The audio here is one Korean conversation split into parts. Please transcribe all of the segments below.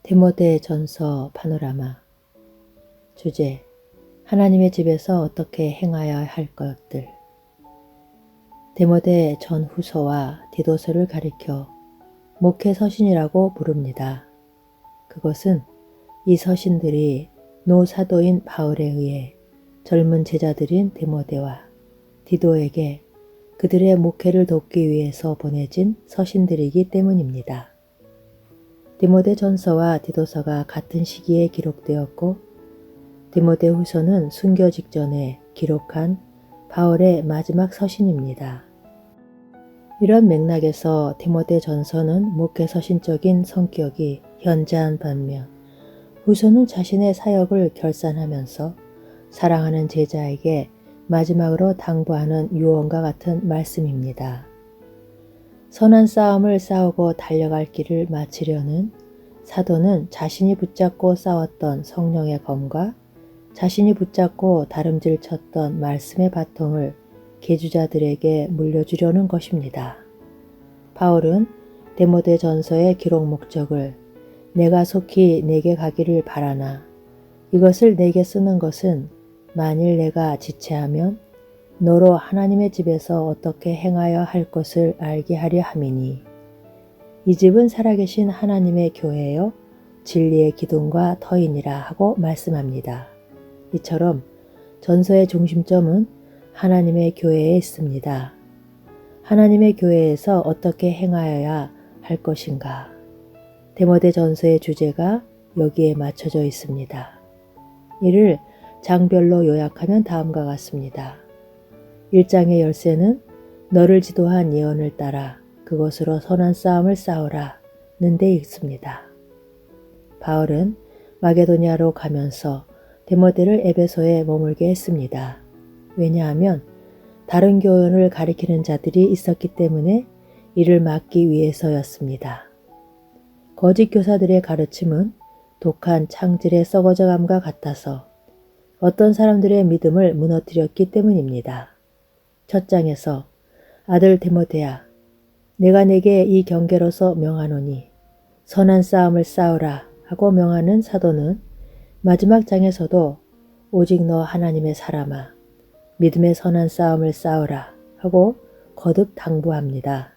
디모데전서 파노라마. 주제: 하나님의 집에서 어떻게 행하여야 할 것들. 디모데 전후서와 디도서를 가리켜 목회 서신이라고 부릅니다. 그것은 이 서신들이 노사도인 바울에 의해 젊은 제자들인 디모데와 디도에게 그들의 목회를 돕기 위해서 보내진 서신들이기 때문입니다. 디모데 전서와 디도서가 같은 시기에 기록되었고, 디모데 후서는 순교 직전에 기록한 바울의 마지막 서신입니다. 이런 맥락에서 디모데 전서는 목회 서신적인 성격이 현저한 반면, 후서는 자신의 사역을 결산하면서 사랑하는 제자에게 마지막으로 당부하는 유언과 같은 말씀입니다. 선한 싸움을 싸우고 달려갈 길을 마치려는 사도는 자신이 붙잡고 싸웠던 성령의 검과 자신이 붙잡고 다름질 쳤던 말씀의 바통을 계주자들에게 물려주려는 것입니다. 바울은 디모데 전서의 기록 목적을 내가 속히 내게 가기를 바라나 이것을 내게 쓰는 것은 만일 내가 지체하면 너로 하나님의 집에서 어떻게 행하여 할 것을 알게 하려 함이니 이 집은 살아계신 하나님의 교회요 진리의 기둥과 터이니라 하고 말씀합니다. 이처럼 전서의 중심점은 하나님의 교회에 있습니다. 하나님의 교회에서 어떻게 행하여야 할 것인가? 디모데 전서의 주제가 여기에 맞춰져 있습니다. 이를 장별로 요약하면 다음과 같습니다. 1장의 열쇠는 너를 지도한 예언을 따라 그것으로 선한 싸움을 싸우라 는 데 있습니다. 바울은 마게도냐로 가면서 디모데를 에베소에 머물게 했습니다. 왜냐하면 다른 교훈을 가리키는 자들이 있었기 때문에 이를 막기 위해서였습니다. 거짓 교사들의 가르침은 독한 창질의 썩어져감과 같아서 어떤 사람들의 믿음을 무너뜨렸기 때문입니다. 첫 장에서 아들 디모데야, 내가 네게 이 경계로서 명하노니 선한 싸움을 싸우라 하고 명하는 사도는 마지막 장에서도 오직 너 하나님의 사람아, 믿음의 선한 싸움을 싸우라 하고 거듭 당부합니다.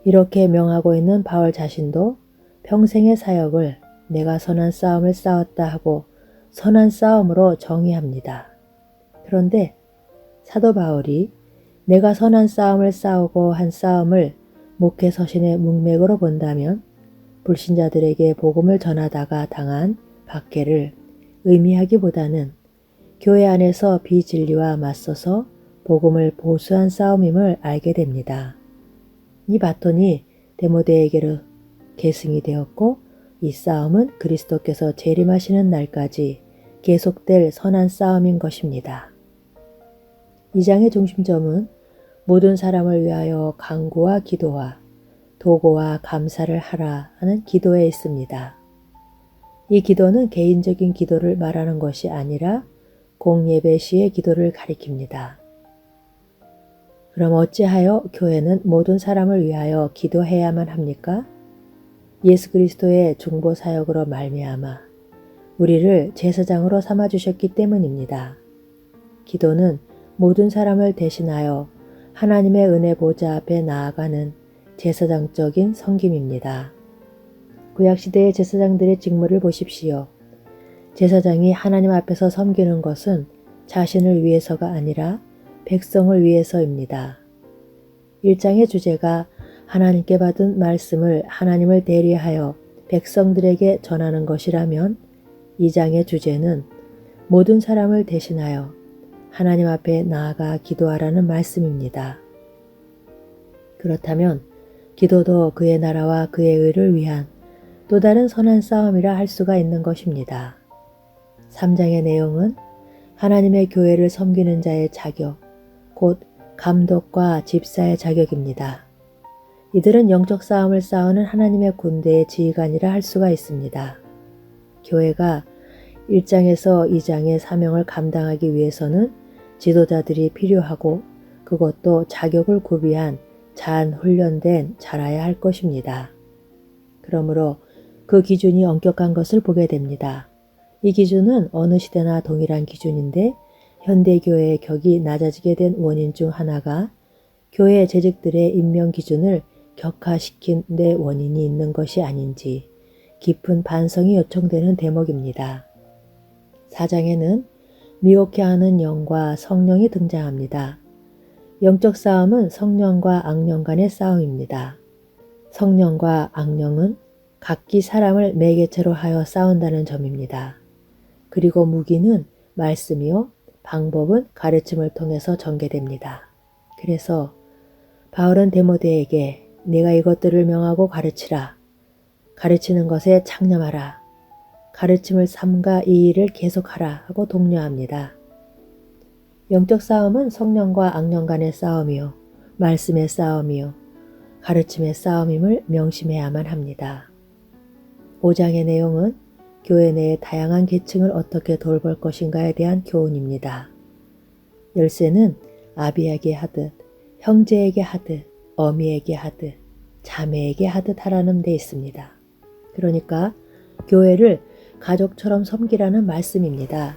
이렇게 명하고 있는 바울 자신도 평생의 사역을 내가 선한 싸움을 싸웠다 하고 선한 싸움으로 정의합니다. 그런데 사도 바울이 내가 선한 싸움을 싸우고 한 싸움을 목회 서신의 문맥으로 본다면 불신자들에게 복음을 전하다가 당한 박해를 의미하기보다는 교회 안에서 비진리와 맞서서 복음을 보수한 싸움임을 알게 됩니다. 이 바톤이 디모데에게로 계승이 되었고 이 싸움은 그리스도께서 재림하시는 날까지 계속될 선한 싸움인 것입니다. 2장의 중심점은 모든 사람을 위하여 간구와 기도와 도고와 감사를 하라 하는 기도에 있습니다. 이 기도는 개인적인 기도를 말하는 것이 아니라 공예배 시의 기도를 가리킵니다. 그럼 어찌하여 교회는 모든 사람을 위하여 기도해야만 합니까? 예수 그리스도의 중보 사역으로 말미암아 우리를 제사장으로 삼아주셨기 때문입니다. 기도는 모든 사람을 대신하여 하나님의 은혜 보좌 앞에 나아가는 제사장적인 섬김입니다. 구약시대의 제사장들의 직무를 보십시오. 제사장이 하나님 앞에서 섬기는 것은 자신을 위해서가 아니라 백성을 위해서입니다. 1장의 주제가 하나님께 받은 말씀을 하나님을 대리하여 백성들에게 전하는 것이라면 2장의 주제는 모든 사람을 대신하여 하나님 앞에 나아가 기도하라는 말씀입니다. 그렇다면 기도도 그의 나라와 그의 의를 위한 또 다른 선한 싸움이라 할 수가 있는 것입니다. 3장의 내용은 하나님의 교회를 섬기는 자의 자격, 곧 감독과 집사의 자격입니다. 이들은 영적 싸움을 싸우는 하나님의 군대의 지휘관이라 할 수가 있습니다. 교회가 1장에서 2장의 사명을 감당하기 위해서는 지도자들이 필요하고 그것도 자격을 구비한 잘 훈련된 자라야 할 것입니다. 그러므로 그 기준이 엄격한 것을 보게 됩니다. 이 기준은 어느 시대나 동일한 기준인데 현대교회의 격이 낮아지게 된 원인 중 하나가 교회 재직들의 임명 기준을 격화시킨 데 원인이 있는 것이 아닌지 깊은 반성이 요청되는 대목입니다. 4장에는 미혹해 하는 영과 성령이 등장합니다. 영적 싸움은 성령과 악령 간의 싸움입니다. 성령과 악령은 각기 사람을 매개체로 하여 싸운다는 점입니다. 그리고 무기는 말씀이요, 방법은 가르침을 통해서 전개됩니다. 그래서 바울은 디모데에게 네가 이것들을 명하고 가르치라. 가르치는 것에 창념하라. 가르침을 삼가 이 일을 계속하라 하고 독려합니다. 영적 싸움은 성령과 악령 간의 싸움이요, 말씀의 싸움이요, 가르침의 싸움임을 명심해야만 합니다. 5장의 내용은 교회 내의 다양한 계층을 어떻게 돌볼 것인가에 대한 교훈입니다. 열쇠는 아비에게 하듯, 형제에게 하듯, 어미에게 하듯, 자매에게 하듯 하라는 데 있습니다. 그러니까 교회를 가족처럼 섬기라는 말씀입니다.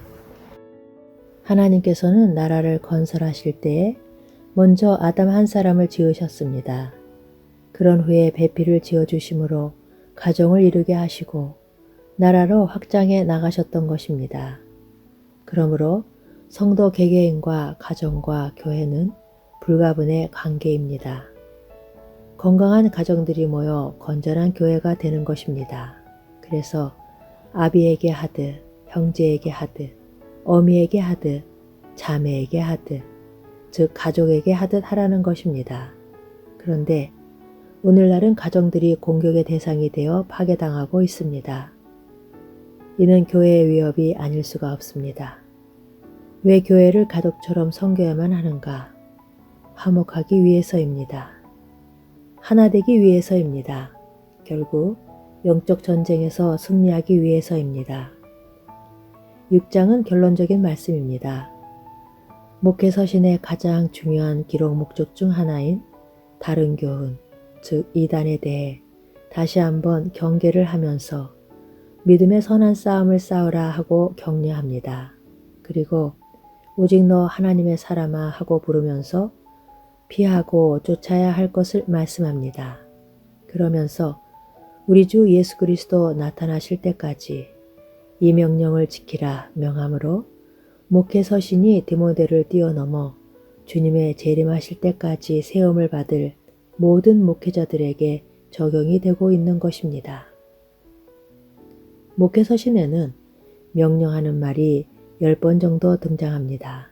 하나님께서는 나라를 건설하실 때에 먼저 아담 한 사람을 지으셨습니다. 그런 후에 배필을 지어주심으로 가정을 이루게 하시고 나라로 확장해 나가셨던 것입니다. 그러므로 성도 개개인과 가정과 교회는 불가분의 관계입니다. 건강한 가정들이 모여 건전한 교회가 되는 것입니다. 그래서 아비에게 하듯, 형제에게 하듯, 어미에게 하듯, 자매에게 하듯, 즉 가족에게 하듯 하라는 것입니다. 그런데 오늘날은 가정들이 공격의 대상이 되어 파괴당하고 있습니다. 이는 교회의 위협이 아닐 수가 없습니다. 왜 교회를 가족처럼 섬겨야만 하는가? 화목하기 위해서입니다. 하나 되기 위해서입니다. 결국 영적 전쟁에서 승리하기 위해서입니다. 6장은 결론적인 말씀입니다. 목회 서신의 가장 중요한 기록 목적 중 하나인 다른 교훈, 즉 이단에 대해 다시 한번 경계를 하면서 믿음의 선한 싸움을 싸우라 하고 격려합니다. 그리고 오직 너 하나님의 사람아 하고 부르면서 피하고 쫓아야 할 것을 말씀합니다. 그러면서 우리 주 예수 그리스도 나타나실 때까지 이 명령을 지키라 명함으로 목회 서신이 디모데를 뛰어넘어 주님의 재림하실 때까지 세움을 받을 모든 목회자들에게 적용이 되고 있는 것입니다. 목회 서신에는 명령하는 말이 10번 정도 등장합니다.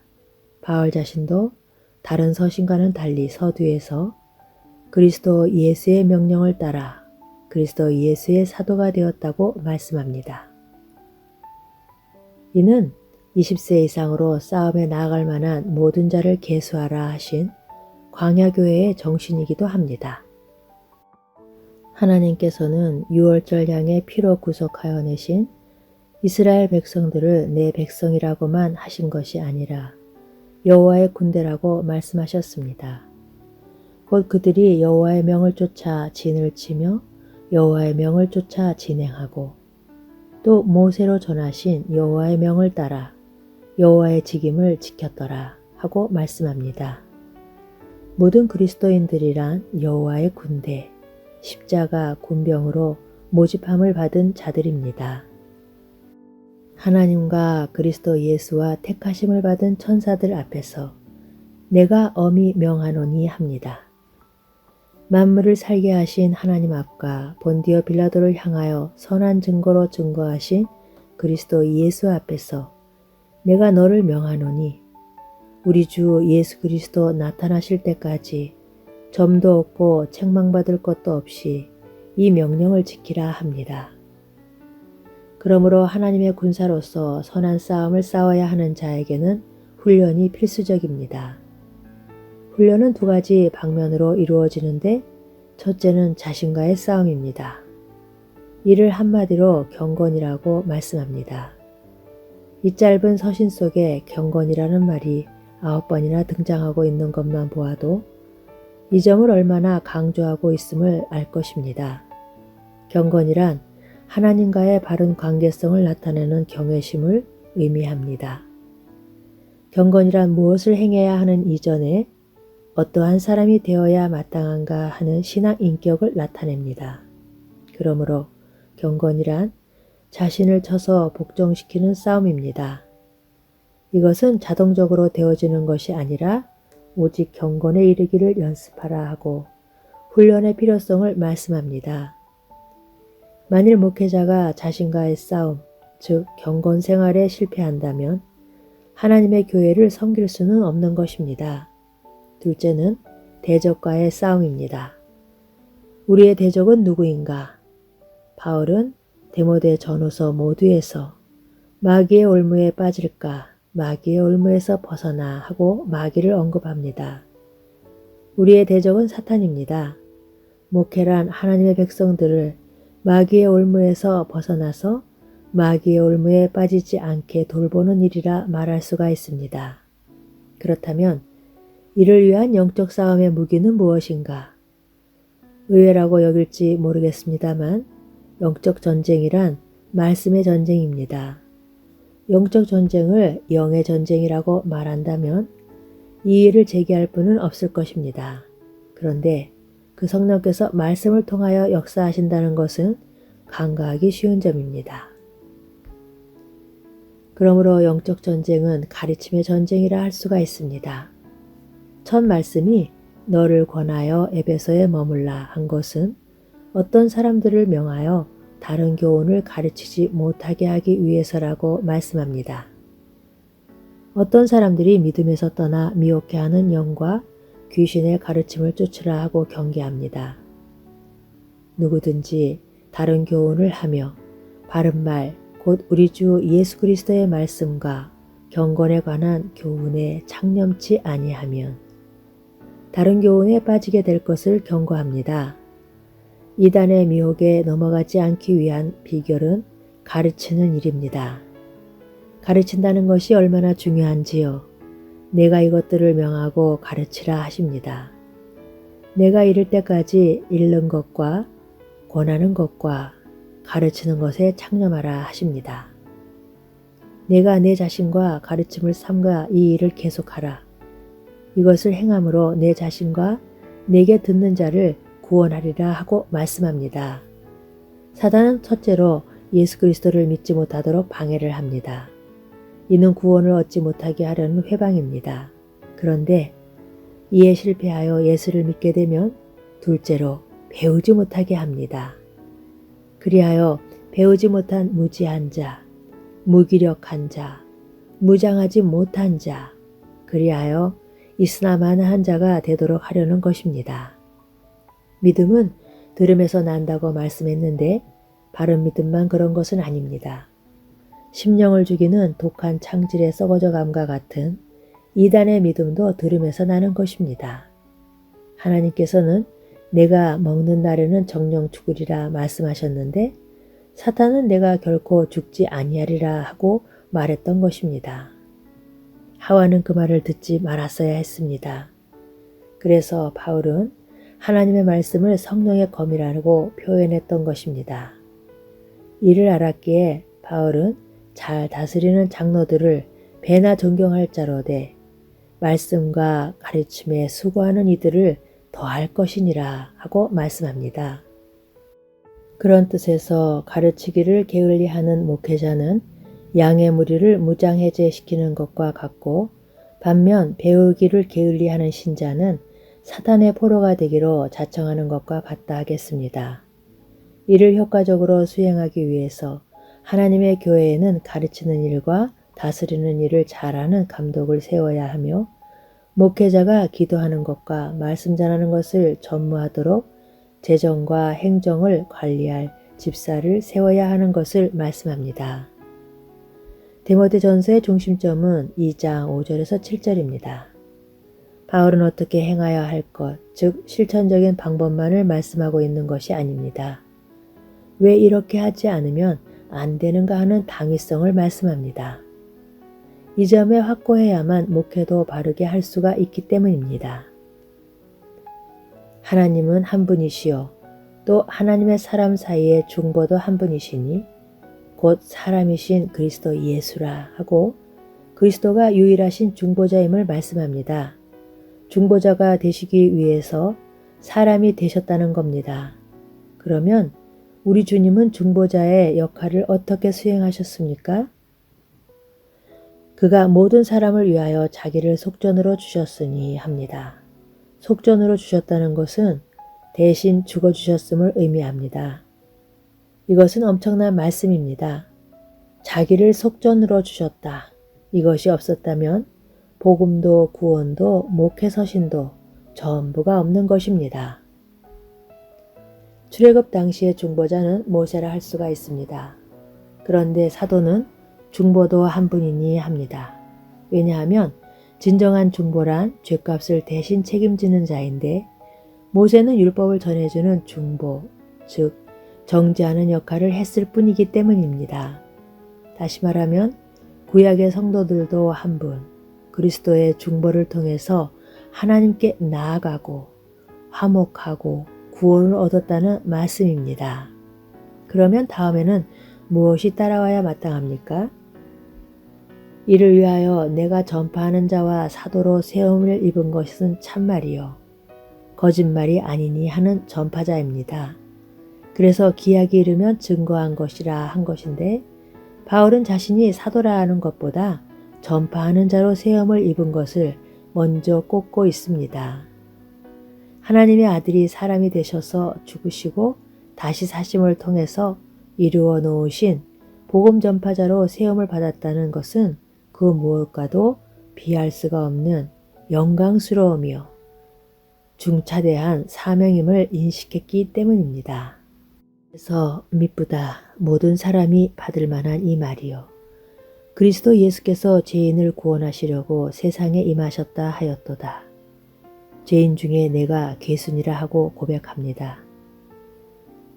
바울 자신도 다른 서신과는 달리 서두에서 그리스도 예수의 명령을 따라 그리스도 예수의 사도가 되었다고 말씀합니다. 이는 20세 이상으로 싸움에 나아갈 만한 모든 자를 계수하라 하신 광야교회의 정신이기도 합니다. 하나님께서는 유월절 양의 피로 구속하여 내신 이스라엘 백성들을 내 백성이라고만 하신 것이 아니라 여호와의 군대라고 말씀하셨습니다. 곧 그들이 여호와의 명을 쫓아 진을 치며 여호와의 명을 쫓아 진행하고 또 모세로 전하신 여호와의 명을 따라 여호와의 직임을 지켰더라 하고 말씀합니다. 모든 그리스도인들이란 여호와의 군대, 십자가 군병으로 모집함을 받은 자들입니다. 하나님과 그리스도 예수와 택하심을 받은 천사들 앞에서 내가 엄히 명하노니 합니다. 만물을 살게 하신 하나님 앞과 본디오 빌라도를 향하여 선한 증거로 증거하신 그리스도 예수 앞에서 내가 너를 명하노니 우리 주 예수 그리스도 나타나실 때까지 점도 없고 책망받을 것도 없이 이 명령을 지키라 합니다. 그러므로 하나님의 군사로서 선한 싸움을 싸워야 하는 자에게는 훈련이 필수적입니다. 훈련은 두 가지 방면으로 이루어지는데 첫째는 자신과의 싸움입니다. 이를 한마디로 경건이라고 말씀합니다. 이 짧은 서신 속에 경건이라는 말이 9번이나 등장하고 있는 것만 보아도 이 점을 얼마나 강조하고 있음을 알 것입니다. 경건이란 하나님과의 바른 관계성을 나타내는 경외심을 의미합니다. 경건이란 무엇을 행해야 하는 이전에 어떠한 사람이 되어야 마땅한가 하는 신앙 인격을 나타냅니다. 그러므로 경건이란 자신을 쳐서 복종시키는 싸움입니다. 이것은 자동적으로 되어지는 것이 아니라 오직 경건에 이르기를 연습하라 하고 훈련의 필요성을 말씀합니다. 만일 목회자가 자신과의 싸움, 즉 경건 생활에 실패한다면 하나님의 교회를 섬길 수는 없는 것입니다. 둘째는 대적과의 싸움입니다. 우리의 대적은 누구인가? 바울은 디모데 전후서 모두에서 마귀의 올무에 빠질까, 마귀의 올무에서 벗어나 하고 마귀를 언급합니다. 우리의 대적은 사탄입니다. 목회란 하나님의 백성들을 마귀의 올무에서 벗어나서 마귀의 올무에 빠지지 않게 돌보는 일이라 말할 수가 있습니다. 그렇다면 이를 위한 영적 싸움의 무기는 무엇인가? 의외라고 여길지 모르겠습니다만 영적 전쟁이란 말씀의 전쟁입니다. 영적 전쟁을 영의 전쟁이라고 말한다면 이 일을 제기할 분은 없을 것입니다. 그런데 그 성령께서 말씀을 통하여 역사하신다는 것은 간과하기 쉬운 점입니다. 그러므로 영적 전쟁은 가르침의 전쟁이라 할 수가 있습니다. 첫 말씀이 너를 권하여 에베소에 머물라 한 것은 어떤 사람들을 명하여 다른 교훈을 가르치지 못하게 하기 위해서라고 말씀합니다. 어떤 사람들이 믿음에서 떠나 미혹해하는 영과 귀신의 가르침을 쫓으라 하고 경계합니다. 누구든지 다른 교훈을 하며 바른 말, 곧 우리 주 예수 그리스도의 말씀과 경건에 관한 교훈에 창념치 아니하면 다른 교훈에 빠지게 될 것을 경고합니다. 이단의 미혹에 넘어가지 않기 위한 비결은 가르치는 일입니다. 가르친다는 것이 얼마나 중요한지요. 내가 이것들을 명하고 가르치라 하십니다. 내가 이를 때까지 읽는 것과 권하는 것과 가르치는 것에 창념하라 하십니다. 내가 내 자신과 가르침을 삼가 이 일을 계속하라. 이것을 행함으로 내 자신과 내게 듣는 자를 구원하리라 하고 말씀합니다. 사단은 첫째로 예수 그리스도를 믿지 못하도록 방해를 합니다. 이는 구원을 얻지 못하게 하려는 회방입니다. 그런데 이에 실패하여 예수를 믿게 되면 둘째로 배우지 못하게 합니다. 그리하여 배우지 못한 무지한 자, 무기력한 자, 무장하지 못한 자, 그리하여 있으나 마나한 자가 되도록 하려는 것입니다. 믿음은 들음에서 난다고 말씀했는데 바른 믿음만 그런 것은 아닙니다. 심령을 죽이는 독한 창질의 썩어져감과 같은 이단의 믿음도 들음에서 나는 것입니다. 하나님께서는 내가 먹는 날에는 정령 죽으리라 말씀하셨는데 사탄은 내가 결코 죽지 아니하리라 하고 말했던 것입니다. 하와는 그 말을 듣지 말았어야 했습니다. 그래서 바울은 하나님의 말씀을 성령의 검이라고 표현했던 것입니다. 이를 알았기에 바울은 잘 다스리는 장로들을 배나 존경할 자로되 말씀과 가르침에 수고하는 이들을 더할 것이니라 하고 말씀합니다. 그런 뜻에서 가르치기를 게을리하는 목회자는 양의 무리를 무장해제시키는 것과 같고 반면 배우기를 게을리하는 신자는 사탄의 포로가 되기로 자청하는 것과 같다 하겠습니다. 이를 효과적으로 수행하기 위해서 하나님의 교회에는 가르치는 일과 다스리는 일을 잘하는 감독을 세워야 하며 목회자가 기도하는 것과 말씀 전하는 것을 전무하도록 재정과 행정을 관리할 집사를 세워야 하는 것을 말씀합니다. 디모데 전서의 중심점은 2장 5절에서 7절입니다. 바울은 어떻게 행하여야 할 것, 즉 실천적인 방법만을 말씀하고 있는 것이 아닙니다. 왜 이렇게 하지 않으면 안 되는가 하는 당위성을 말씀합니다. 이 점에 확고해야만 목회도 바르게 할 수가 있기 때문입니다. 하나님은 한 분이시요 또 하나님의 사람 사이의 중보도 한 분이시니 곧 사람이신 그리스도 예수라 하고 그리스도가 유일하신 중보자임을 말씀합니다. 중보자가 되시기 위해서 사람이 되셨다는 겁니다. 그러면 우리 주님은 중보자의 역할을 어떻게 수행하셨습니까? 그가 모든 사람을 위하여 자기를 속전으로 주셨으니 합니다. 속전으로 주셨다는 것은 대신 죽어주셨음을 의미합니다. 이것은 엄청난 말씀입니다. 자기를 속전으로 주셨다. 이것이 없었다면 복음도 구원도 목회서신도 전부가 없는 것입니다. 출애굽 당시의 중보자는 모세라 할 수가 있습니다. 그런데 사도는 중보도 한 분이니 합니다. 왜냐하면 진정한 중보란 죗값을 대신 책임지는 자인데 모세는 율법을 전해주는 중보, 즉 정죄하는 역할을 했을 뿐이기 때문입니다. 다시 말하면 구약의 성도들도 한 분, 그리스도의 중보를 통해서 하나님께 나아가고 화목하고 구원을 얻었다는 말씀입니다. 그러면 다음에는 무엇이 따라와야 마땅합니까? 이를 위하여 내가 전파하는 자와 사도로 세움을 입은 것은 참말이요 거짓말이 아니니 하는 전파자입니다. 그래서 기약이 이르면 증거한 것이라 한 것인데 바울은 자신이 사도라 하는 것보다 전파하는 자로 세움을 입은 것을 먼저 꼽고 있습니다. 하나님의 아들이 사람이 되셔서 죽으시고 다시 사심을 통해서 이루어 놓으신 복음 전파자로 세움을 받았다는 것은 그 무엇과도 비할 수가 없는 영광스러우며 중차대한 사명임을 인식했기 때문입니다. 그래서 미쁘다 모든 사람이 받을 만한 이 말이요. 그리스도 예수께서 죄인을 구원하시려고 세상에 임하셨다 하였도다. 죄인 중에 내가 괴순이라 하고 고백합니다.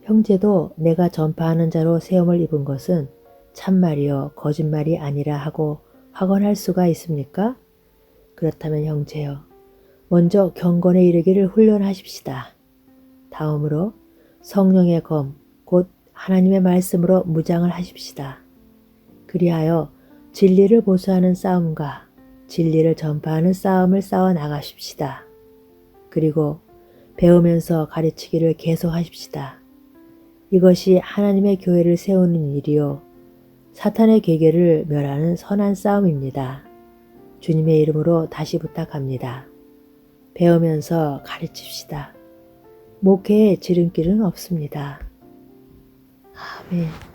형제도 내가 전파하는 자로 세움을 입은 것은 참말이요 거짓말이 아니라 하고 확언할 수가 있습니까? 그렇다면 형제여 먼저 경건에 이르기를 훈련하십시다. 다음으로 성령의 검 곧 하나님의 말씀으로 무장을 하십시다. 그리하여 진리를 보수하는 싸움과 진리를 전파하는 싸움을 싸워 나가십시다. 그리고 배우면서 가르치기를 계속하십시다. 이것이 하나님의 교회를 세우는 일이요 사탄의 계계를 멸하는 선한 싸움입니다. 주님의 이름으로 다시 부탁합니다. 배우면서 가르칩시다. 목회에 지름길은 없습니다. 아멘.